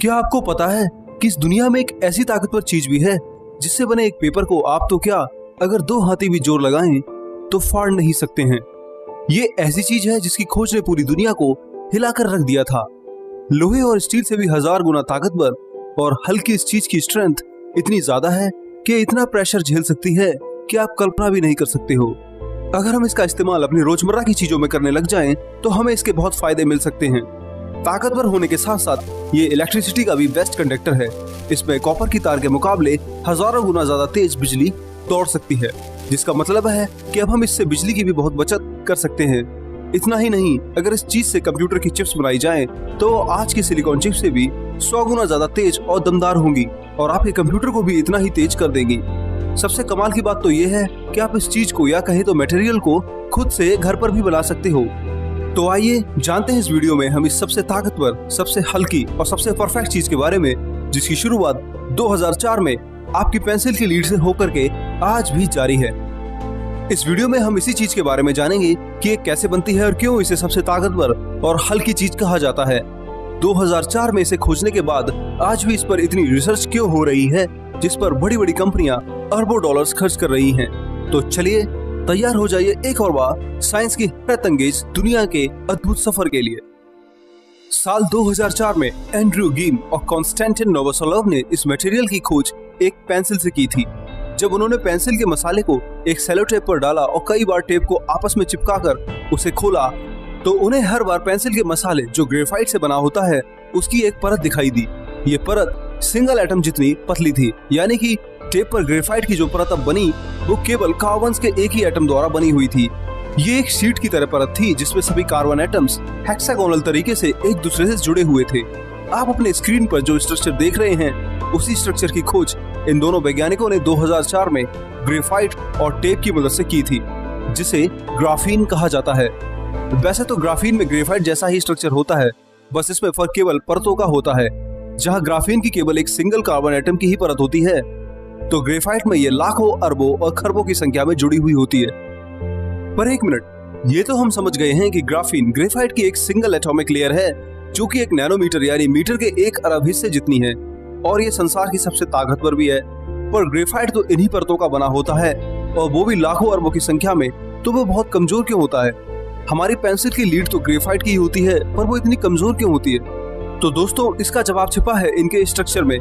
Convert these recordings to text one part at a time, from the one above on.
क्या आपको पता है कि इस दुनिया में एक ऐसी ताकतवर चीज भी है जिससे बने एक पेपर को आप तो क्या अगर दो हाथी भी जोर लगाएं तो फाड़ नहीं सकते हैं। ये ऐसी चीज है जिसकी खोज ने पूरी दुनिया को हिलाकर रख दिया था। लोहे और स्टील से भी 1000 गुना ताकतवर और हल्की इस चीज की स्ट्रेंथ इतनी ज्यादा है कि इतना प्रेशर झेल सकती है कि आप कल्पना भी नहीं कर सकते हो। अगर हम इसका इस्तेमाल अपनी रोजमर्रा की चीजों में करने लग जाएं तो हमें इसके बहुत फायदे मिल सकते हैं। ताकतवर होने के साथ साथ ये इलेक्ट्रिसिटी का भी बेस्ट कंडक्टर है। इसमें कॉपर की तार के मुकाबले हजारों गुना ज्यादा तेज बिजली दौड़ सकती है, जिसका मतलब है कि अब हम इससे बिजली की भी बहुत बचत कर सकते हैं। इतना ही नहीं, अगर इस चीज से कंप्यूटर की चिप्स बनाई जाएं तो आज की सिलिकॉन चिप से भी 100 गुना ज्यादा तेज और दमदार होंगी और आपके कंप्यूटर को भी इतना ही तेज कर देंगी। सबसे कमाल की बात तो ये है कि आप इस चीज को या कहें तो मटेरियल को खुद से घर पर भी बना सकते हो। तो आइए जानते हैं इस वीडियो में हम इस सबसे ताकतवर, सबसे हल्की और सबसे परफेक्ट चीज के बारे में, जिसकी शुरुआत 2004 में आपकी पेंसिल की लीड से होकर के आज भी जारी है। इस वीडियो में हम इसी चीज के बारे में जानेंगे कि ये कैसे बनती है और क्यों इसे सबसे ताकतवर और हल्की चीज कहा जाता है। 2004 में इसे खोजने के बाद आज भी इस पर इतनी रिसर्च क्यों हो रही है, जिस पर बड़ी बड़ी कंपनियां अरबों डॉलर्स खर्च कर रही हैं। तो चलिए तैयार हो जाइए एक और बार साइंस की हैरतअंगेज दुनिया के अद्भुत सफर के लिए। साल 2004 में एंड्रयू गीम और कॉन्स्टेंटिन नोवोसोलोव ने इस मटेरियल की खोज एक पेंसिल से की थी। जब उन्होंने पेंसिल के मसाले को एक सेलो टेप पर डाला और कई बार टेप को आपस में चिपकाकर उसे खोला तो उन्हें हर बार पेंसिल के मसाले जो ग्रेफाइट से बना होता है उसकी एक परत दिखाई दी। ये परत सिंगल एटम जितनी पतली थी, यानी कि टेप पर ग्रेफाइट की जो परत अब बनी वो केवल कार्बन्स के एक ही एटम द्वारा बनी हुई थी। ये एक शीट की तरह परत थी जिसमें सभी कार्बन एटम्स हेक्सागोनल तरीके से एक दूसरे से जुड़े हुए थे। आप अपने स्क्रीन पर जो स्ट्रक्चर देख रहे हैं उसी स्ट्रक्चर की खोज इन दोनों वैज्ञानिकों ने 2004 में ग्रेफाइट और टेप की मदद से की थी, जिसे ग्राफीन कहा जाता है। वैसे तो ग्राफीन में ग्रेफाइट जैसा ही स्ट्रक्चर होता है, बस इसमें फर्क केवल परतों का होता है। जहां ग्राफीन की केवल एक सिंगल कार्बन एटम की ही परत होती है, तो ग्रेफाइट में ये लाखों, अरबों और खरबों की संख्या में जुड़ी हुई होती है। पर एक मिनट, ये तो हम समझ गए हैं कि ग्राफीन ग्रेफाइट की एक सिंगल एटॉमिक लेयर है जो कि 1 नैनोमीटर यानी मीटर के 1 अरब हिस्से जितनी है और ये संसार की सबसे ताकतवर भी है। पर ग्रेफाइट तो इन्हीं परतों का बना होता है और वो भी लाखों अरबों की संख्या में, तो वो बहुत कमजोर क्यों होता है? हमारी पेंसिल की लीड तो ग्रेफाइट की होती है, पर वो इतनी कमजोर क्यों होती है? तो दोस्तों, इसका जवाब छिपा है इनके स्ट्रक्चर में।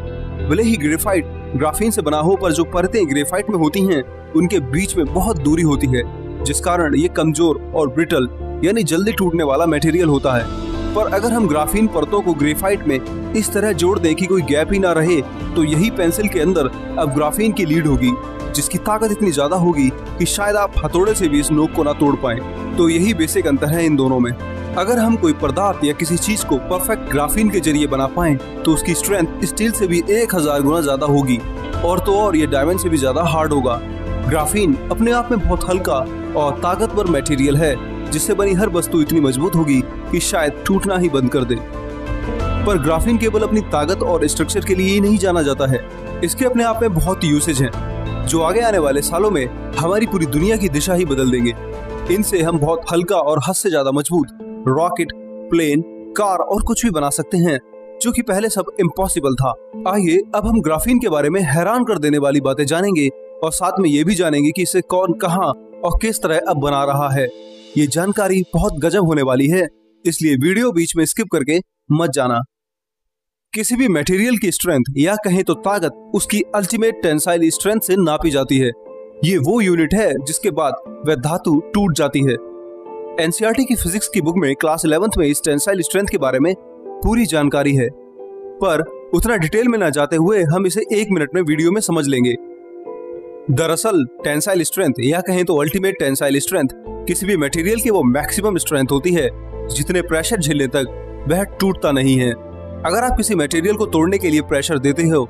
भले ही ग्रेफाइट ग्राफीन से बना हो, पर जो परतें ग्रेफाइट में होती हैं उनके बीच में बहुत दूरी होती है, जिस कारण ये कमजोर और ब्रिटल यानी जल्दी टूटने वाला मटेरियल होता है। पर अगर हम ग्राफीन परतों को ग्रेफाइट में इस तरह जोड़ दें कि कोई गैप ही ना रहे, तो यही पेंसिल के अंदर अब ग्राफीन की लीड होगी, जिसकी ताकत इतनी ज्यादा होगी कि शायद आप हथौड़े से भी इस नोक को ना तोड़ पाएं। तो यही बेसिक अंतर है इन दोनों में। अगर हम कोई पदार्थ या किसी चीज को परफेक्ट ग्राफीन के जरिए बना पाएं, तो उसकी स्ट्रेंथ स्टील से भी 1000 गुना ज्यादा होगी और तो और ये डायमंड से भी ज्यादा हार्ड होगा। ग्राफीन अपने आप में बहुत हल्का और ताकतवर मटेरियल है, जिससे बनी हर वस्तु इतनी मजबूत होगी कि शायद टूटना ही बंद कर दे। पर ग्राफीन केवल अपनी ताकत और स्ट्रक्चर के लिए ही नहीं जाना जाता है, इसके अपने आप में बहुत यूसेज हैं जो आगे आने वाले सालों में हमारी पूरी दुनिया की दिशा ही बदल देंगे। इनसे हम बहुत हल्का और हद से ज्यादा मजबूत रॉकेट, प्लेन, कार और कुछ भी बना सकते हैं, जो कि पहले सब इम्पॉसिबल था। आइए अब हम ग्राफीन के बारे में हैरान कर देने वाली बातें जानेंगे और साथ में ये भी जानेंगे कि इसे कौन, कहां और किस तरह अब बना रहा है। ये जानकारी बहुत गजब होने वाली है, इसलिए वीडियो बीच में स्किप करके मत जाना। किसी भी मटेरियल की स्ट्रेंथ या कहें तो ताकत उसकी अल्टीमेट टेंसाइल स्ट्रेंथ से नापी जाती है। ये वो यूनिट है जिसके बाद वह धातु टूट जाती है। एनसीईआरटी की फिजिक्स की बुक में क्लास 11th में इस टेंसाइल स्ट्रेंथ के बारे में पूरी जानकारी है, पर उतना डिटेल में न जाते हुए हम इसे 1 मिनट में वीडियो में समझ लेंगे। दरअसल टेंसाइल स्ट्रेंथ या कहें तो अल्टीमेट टेंसाइल स्ट्रेंथ किसी भी मटेरियल की वो मैक्सिमम स्ट्रेंथ होती है जितने प्रेशर झेलने तक वह टूटता नहीं है। अगर आप किसी मटेरियल को तोड़ने के लिए प्रेशर देते हो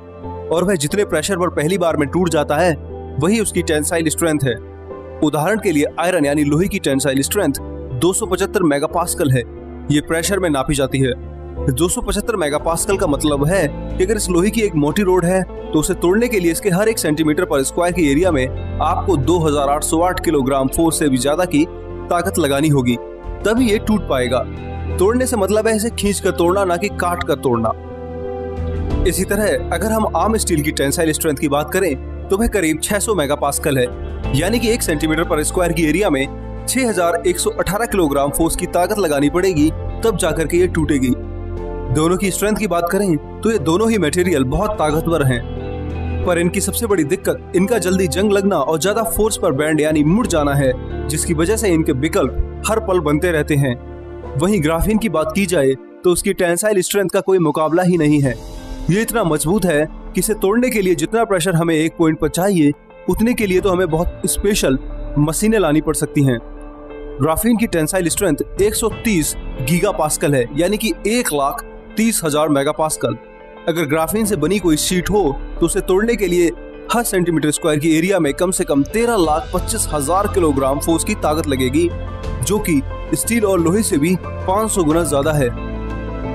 और वह जितने प्रेशर पर पहली बार में टूट जाता है, वही उसकी टेंसाइल स्ट्रेंथ है। उदाहरण के लिए आयरन यानी लोहे की टेंसाइल स्ट्रेंथ 275 मेगापास्कल है। ये प्रेशर में नापी जाती है। 275 मेगापास्कल का मतलब है कि अगर इस लोहे की एक मोटी रोड है तो उसे तोड़ने के लिए इसके हर 1 सेंटीमीटर पर स्क्वायर के एरिया में आपको 2808 किलोग्राम फोर्स से भी ज्यादा की ताकत लगानी होगी, तभी ये टूट पाएगा। तोड़ने से मतलब है इसे खींच कर तोड़ना, ना कि काट कर तोड़ना। इसी तरह अगर हम आम स्टील की टेंसाइल स्ट्रेंथ की बात करें तो वह करीब 600 मेगापास्कल है, यानी कि 1 सेंटीमीटर पर स्क्वायर की एरिया में 6118 किलोग्राम फोर्स की ताकत लगानी पड़ेगी, तब जाकर के ये टूटेगी। दोनों की स्ट्रेंथ की बात करें तो ये दोनों ही मटेरियल बहुत ताकतवर हैं, पर इनकी सबसे बड़ी दिक्कत इनका जल्दी जंग लगना और ज्यादा फोर्स पर बैंड यानी मुड़ जाना है, जिसकी वजह से इनके विकल्प हर पल बनते रहते हैं। वहीं ग्राफीन की बात की जाए तो उसकी टेंसाइल स्ट्रेंथ का कोई मुकाबला ही नहीं है। ये इतना मजबूत है कि इसे तोड़ने के लिए जितना प्रेशर हमें एक पॉइंट पर चाहिए, उतने के लिए तो हमें बहुत स्पेशल मशीनें लानी पड़ सकती हैं। ग्राफीन की टेंसाइल स्ट्रेंथ 130 गीगापास्कल है, यानी कि 1,30,000 मेगापास्कल। अगर ग्राफीन से बनी कोई शीट हो तो उसे तोड़ने के लिए हर सेंटीमीटर स्क्वायर की एरिया में कम से कम 13,25,000 किलोग्राम फोर्स की ताकत लगेगी, जो कि स्टील और लोहे से भी 500 गुना ज्यादा है।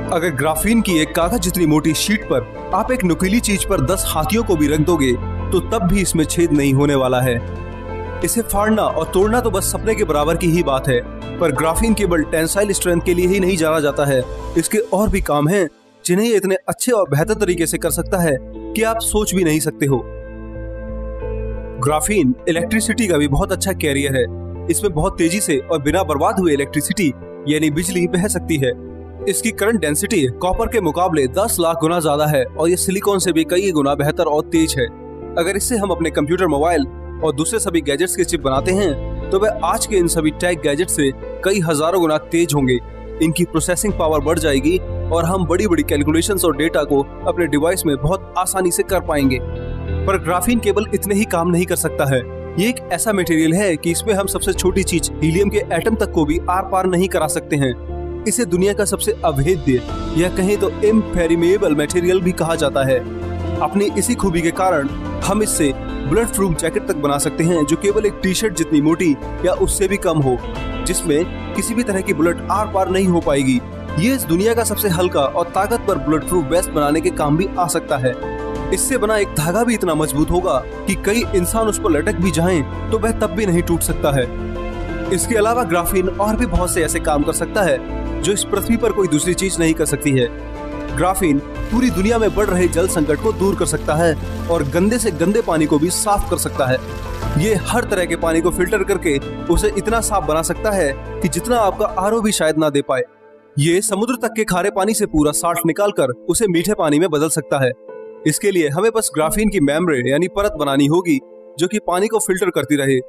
अगर ग्राफीन की एक कागज जितनी मोटी शीट पर आप एक नुकीली चीज पर 10 हाथियों को भी रख दोगे तो तब भी इसमें छेद नहीं होने वाला है। इसे फाड़ना और तोड़ना तो बस सपने के बराबर की ही बात है, पर ग्राफीन केवल टेंसाइल स्ट्रेंथ के लिए ही नहीं जाना जाता है। इसके और भी काम हैं जिन्हें ये इतने अच्छे और बेहतर तरीके से कर सकता है कि आप सोच भी नहीं सकते हो। ग्राफीन इलेक्ट्रिसिटी का भी बहुत अच्छा कैरियर है। इसमें बहुत तेजी से और बिना बर्बाद हुए इलेक्ट्रिसिटी यानी बिजली बह सकती है। इसकी करंट डेंसिटी कॉपर के मुकाबले 10 लाख गुना ज्यादा है और ये सिलिकॉन से भी कई गुना बेहतर और तेज है। अगर इससे हम अपने कंप्यूटर, मोबाइल और दूसरे सभी गैजेट्स के चिप बनाते हैं तो वह आज के इन सभी टेक गैजेट से कई हजारों गुना तेज होंगे। इनकी प्रोसेसिंग पावर बढ़ जाएगी और हम बड़ी बड़ी कैलकुलेशंस और डेटा को अपने डिवाइस में बहुत आसानी से कर पाएंगे। पर ग्राफीन केवल इतने ही काम नहीं कर सकता है। ये एक ऐसा मटेरियल है कि इसमें हम सबसे छोटी चीज हीलियम के एटम तक को भी आर पार नहीं करा सकते हैं। इसे दुनिया का सबसे अभेद्य या कहें तो इम्पेरिमेबल मटेरियल भी कहा जाता है। अपनी इसी खूबी के कारण हम इससे बुलेट प्रूफ जैकेट तक बना सकते हैं, जो केवल एक टी शर्ट जितनी मोटी या उससे भी कम हो, जिसमें किसी भी तरह की बुलेट आर पार नहीं हो पाएगी। ये इस दुनिया का सबसे हल्का और ताकतवर बुलेट प्रूफ वेस्ट बनाने के काम भी आ सकता है। इससे बना एक धागा भी इतना मजबूत होगा कि कई इंसान उस पर लटक भी जाएं तो वह तब भी नहीं टूट सकता है। इसके अलावा ग्राफीन और भी बहुत से ऐसे काम कर सकता है जो इस पृथ्वी पर कोई दूसरी चीज नहीं कर सकती है। ग्राफीन पूरी दुनिया में बढ़ रहे जल संकट को दूर कर सकता है और गंदे से गंदे पानी को भी साफ कर सकता है। ये हर तरह के पानी को फिल्टर करके उसे इतना साफ बना सकता है कि जितना आपका आरओ भी शायद ना दे पाए। ये समुद्र तक के खारे पानी से पूरा साल्ट निकालकर उसे मीठे पानी में बदल सकता है। इसके लिए हमें बस ग्राफीन की मेम्ब्रेन यानी परत बनानी होगी जो कि पानी को फिल्टर करती रहे।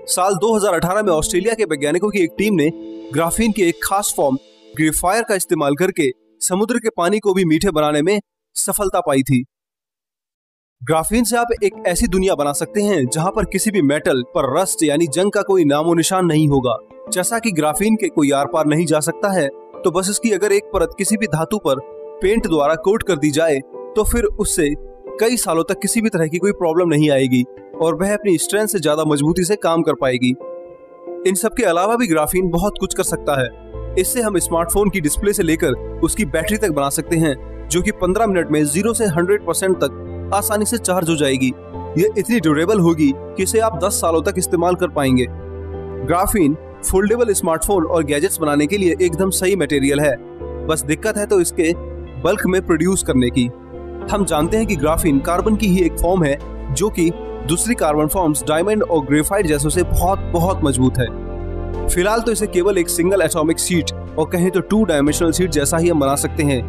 साल 2018 में ऑस्ट्रेलिया के वैज्ञानिकों की एक टीम ने ग्राफीन की एक खास फॉर्म ग्रेफायर का इस्तेमाल करके समुद्र के पानी को भी मीठे बनाने में सफलता पाई थी। ग्राफीन से आप एक ऐसी दुनिया बना सकते हैं जहां पर किसी भी मेटल पर रस्ट यानी जंग का कोई नामो निशान नहीं होगा। जैसा कि ग्राफीन के कोई आर पार नहीं जा सकता है, तो बस इसकी अगर एक परत किसी भी धातु पर पेंट द्वारा कोट कर दी जाए तो फिर उससे कई सालों तक किसी भी तरह की कोई प्रॉब्लम नहीं आएगी और वह अपनी स्ट्रेंथ से ज्यादा मजबूती से काम कर पाएगी। इन सब के अलावा भी ग्राफीन बहुत कुछ कर सकता है। इससे हम स्मार्टफोन की डिस्प्ले से लेकर उसकी बैटरी तक बना सकते हैं, जो कि 15 मिनट में 0 से 100% तक आसानी से चार्ज हो जाएगी। ये इतनी ड्यूरेबल होगी कि इसे आप 10 सालों तक इस्तेमाल कर पाएंगे। ग्राफीन फोल्डेबल स्मार्टफोन और गैजेट्स बनाने के लिए एकदम सही मटेरियल है। बस दिक्कत है तो इसके बल्क में प्रोड्यूस करने की। हम जानते हैं कि ग्राफीन कार्बन की ही एक फॉर्म है जो कि दूसरी कार्बन फॉर्म्स डायमंड और ग्रेफाइट जैसों से बहुत बहुत मजबूत है। फिलहाल तो इसे केवल एक सिंगल एटॉमिक शीट और कहें तो 2 डायमेंशनल शीट जैसा ही हम बना सकते हैं।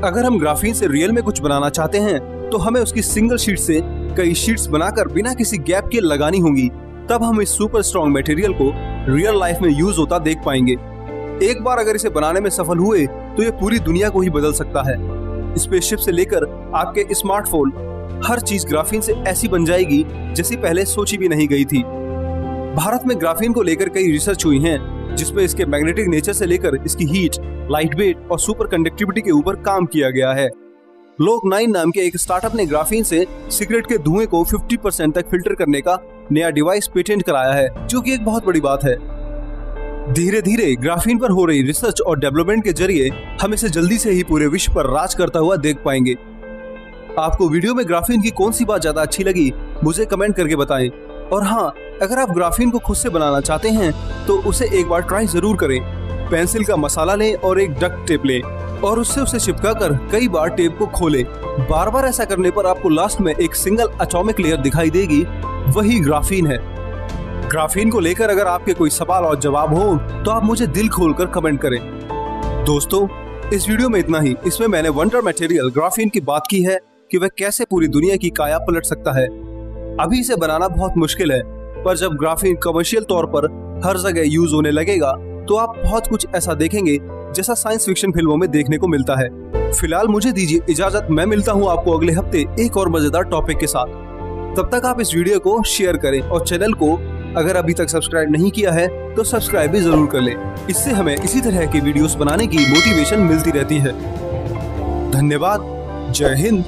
अगर हम ग्राफीन से रियल में कुछ बनाना चाहते हैं तो हमें उसकी सिंगल शीट से कई शीट्स बनाकर बिना किसी गैप के लगानी होंगी, तब हम इस सुपर स्ट्रॉन्ग मटेरियल को रियल लाइफ में यूज होता देख पाएंगे। एक बार अगर इसे बनाने में सफल हुए तो ये पूरी दुनिया को ही बदल सकता है। स्पेसशिप से लेकर आपके स्मार्टफोन, हर चीज ग्राफीन से ऐसी बन जाएगी जैसी पहले सोची भी नहीं गई थी। भारत में ग्राफीन को लेकर कई रिसर्च हुई हैं, जिसमें इसके मैग्नेटिक नेचर से लेकर इसकी हीट, लाइट वेट और सुपर कंडक्टिविटी के ऊपर काम किया गया है। Log9 नाम के एक स्टार्टअप ने ग्राफीन से सिगरेट के धुएं को 50% तक फिल्टर करने का नया डिवाइस पेटेंट कराया है, जो कि एक बहुत बड़ी बात है। धीरे धीरे ग्राफीन पर हो रही रिसर्च और डेवलपमेंट के जरिए हम इसे जल्दी से ही पूरे विश्व पर राज करता हुआ देख पाएंगे। आपको वीडियो में ग्राफीन की कौन सी बात ज्यादा अच्छी लगी, मुझे कमेंट करके बताएं। और हाँ, अगर आप ग्राफीन को खुद से बनाना चाहते हैं तो उसे एक बार ट्राई जरूर करें। पेंसिल का मसाला लें और एक डक्ट टेप लें। और उससे उसे चिपका कर कई बार टेप को खोले। बार बार ऐसा करने पर आपको लास्ट में एक सिंगल एटॉमिक लेयर दिखाई देगी, वही ग्राफीन है। ग्राफीन को लेकर अगर आपके कोई सवाल और जवाब हो तो आप मुझे दिल खोलकर कमेंट करें। दोस्तों, इस वीडियो में इतना ही। इसमें मैंने वंडर मटेरियल ग्राफीन की बात की है कि वह कैसे पूरी दुनिया की काया पलट सकता है। अभी इसे बनाना बहुत मुश्किल है, पर जब ग्राफीन कमर्शियल तौर पर हर जगह यूज होने लगेगा तो आप बहुत कुछ ऐसा देखेंगे जैसा साइंस फिक्शन फिल्मों में देखने को मिलता है। फिलहाल मुझे दीजिए इजाजत, मैं मिलता हूँ आपको अगले हफ्ते एक और मजेदार टॉपिक के साथ। तब तक आप इस वीडियो को शेयर करें और चैनल को अगर अभी तक सब्सक्राइब नहीं किया है तो सब्सक्राइब भी जरूर कर लें। इससे हमें इसी तरह के वीडियोस बनाने की मोटिवेशन मिलती रहती है। धन्यवाद। जय हिंद।